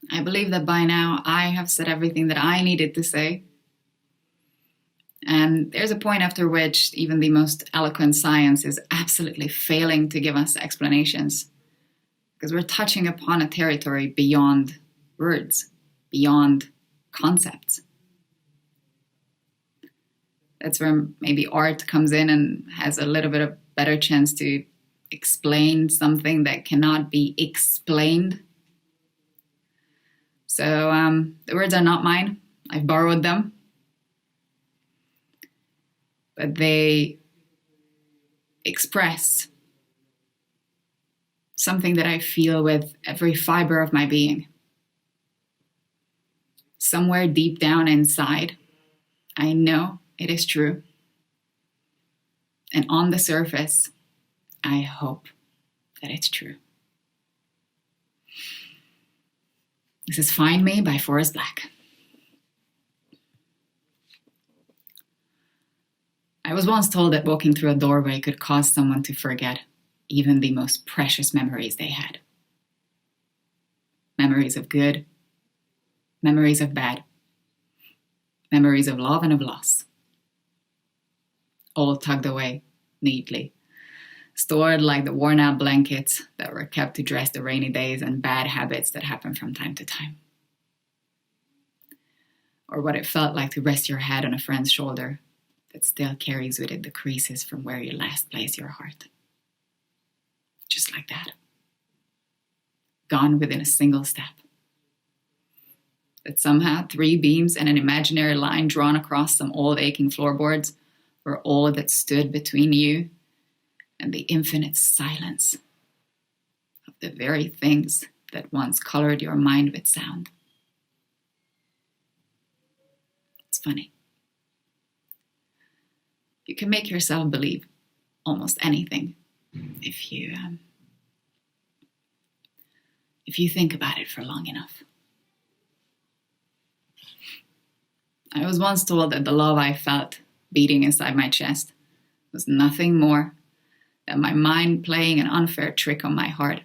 I believe that by now I have said everything that I needed to say. And there's a point after which even the most eloquent science is absolutely failing to give us explanations, because we're touching upon a territory beyond words, beyond concepts. That's where maybe art comes in and has a little bit of better chance to explain something that cannot be explained. So the words are not mine. I've borrowed them. But they express something that I feel with every fiber of my being. Somewhere deep down inside, I know it is true. And on the surface, I hope that it's true. This is Find Me by Forrest Black. I was once told that walking through a doorway could cause someone to forget even the most precious memories they had. Memories of good, memories of bad, memories of love and of loss. All tucked away neatly, stored like the worn-out blankets that were kept to dress the rainy days and bad habits that happen from time to time. Or what it felt like to rest your head on a friend's shoulder that still carries with it the creases from where you last placed your heart. Just like that. Gone within a single step. That somehow 3 beams and an imaginary line drawn across some old aching floorboards were all that stood between you and the infinite silence of the very things that once colored your mind with sound. It's funny. You can make yourself believe almost anything if you think about it for long enough. I was once told that the love I felt beating inside my chest was nothing more than my mind playing an unfair trick on my heart.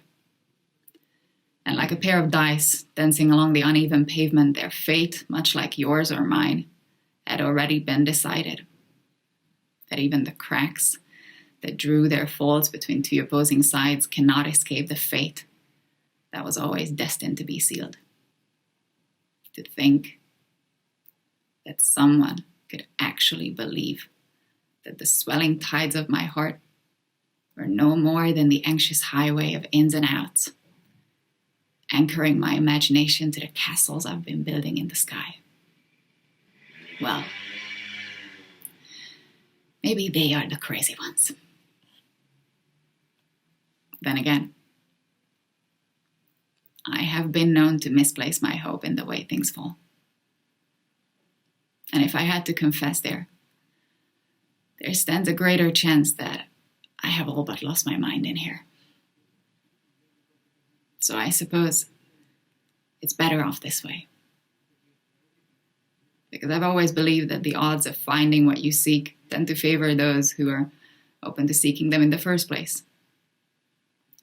And like a pair of dice dancing along the uneven pavement, their fate, much like yours or mine, had already been decided. That even the cracks that drew their folds between 2 opposing sides cannot escape the fate that was always destined to be sealed. To think that someone could actually believe that the swelling tides of my heart were no more than the anxious highway of ins and outs, anchoring my imagination to the castles I've been building in the sky. Well, maybe they are the crazy ones. Then again, I have been known to misplace my hope in the way things fall. And if I had to confess there stands a greater chance that I have all but lost my mind in here. So I suppose it's better off this way. Because I've always believed that the odds of finding what you seek tend to favor those who are open to seeking them in the first place.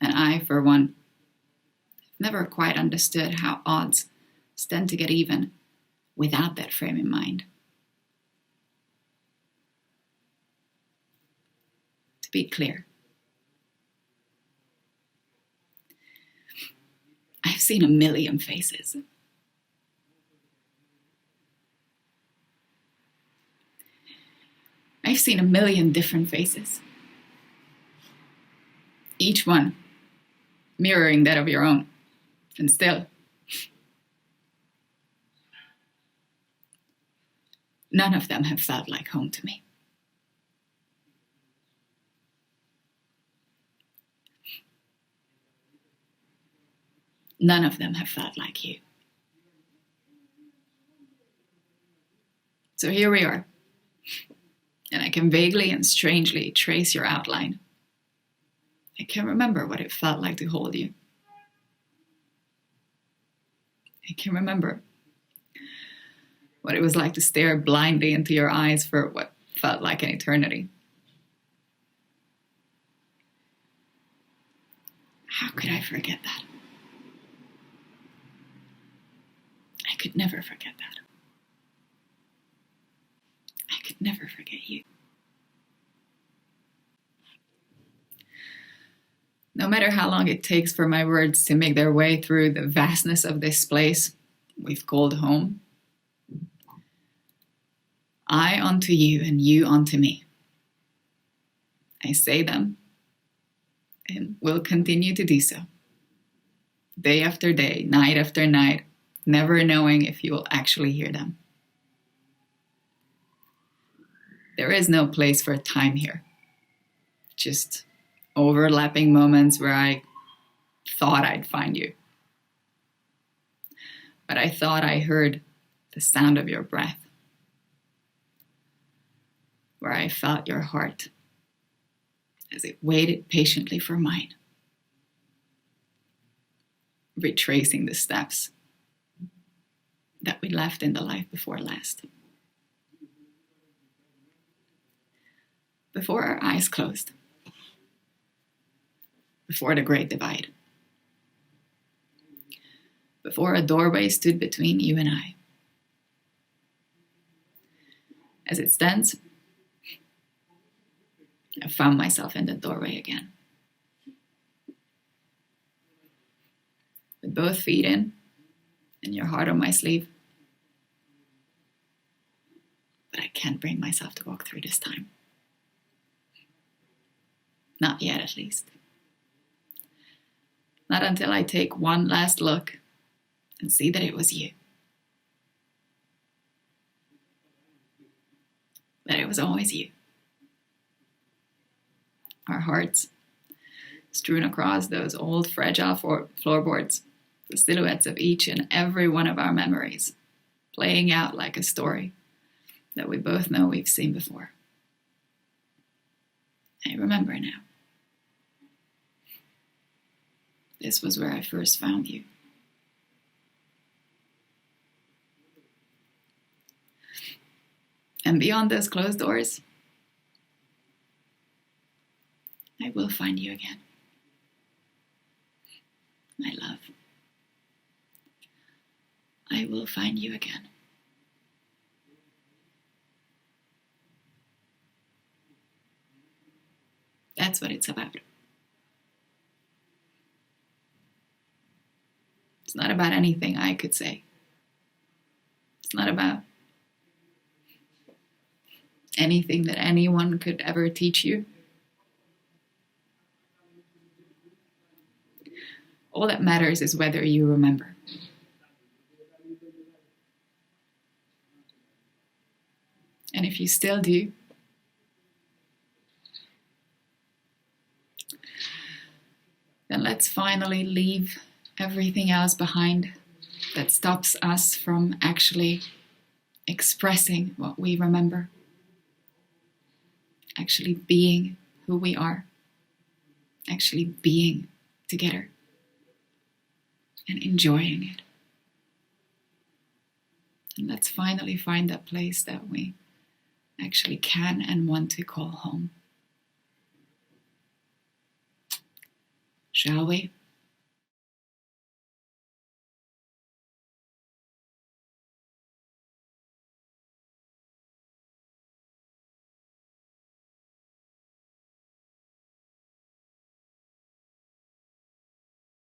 And I, for one, never quite understood how odds tend to get even without that frame in mind. To be clear, I've seen a million faces. I've seen a million different faces. Each one mirroring that of your own. And still, none of them have felt like home to me. None of them have felt like you. So here we are. And I can vaguely and strangely trace your outline. I can remember what it felt like to hold you. I can remember what it was like to stare blindly into your eyes for what felt like an eternity. How could I forget that? could never forget that. I could never forget you. No matter how long it takes for my words to make their way through the vastness of this place we've called home, I unto you and you unto me. I say them and will continue to do so. Day after day, night after night, never knowing if you will actually hear them. There is no place for time here. Just overlapping moments where I thought I'd find you. But I thought I heard the sound of your breath, where I felt your heart as it waited patiently for mine, retracing the steps that we left in the life before last. Before our eyes closed, before the Great Divide, before a doorway stood between you and I. As it stands, I found myself in the doorway again. With both feet in and your heart on my sleeve. But I can't bring myself to walk through this time. Not yet, at least. Not until I take one last look and see that it was you. That it was always you. Our hearts strewn across those old fragile floorboards, the silhouettes of each and every one of our memories, playing out like a story that we both know we've seen before. I remember now. This was where I first found you. And beyond those closed doors, I will find you again. My love. I will find you again. That's what it's about. It's not about anything I could say. It's not about anything that anyone could ever teach you. All that matters is whether you remember. And if you still do, then let's finally leave everything else behind that stops us from actually expressing what we remember, actually being who we are, actually being together and enjoying it. And let's finally find that place that we actually can and want to call home. Shall we?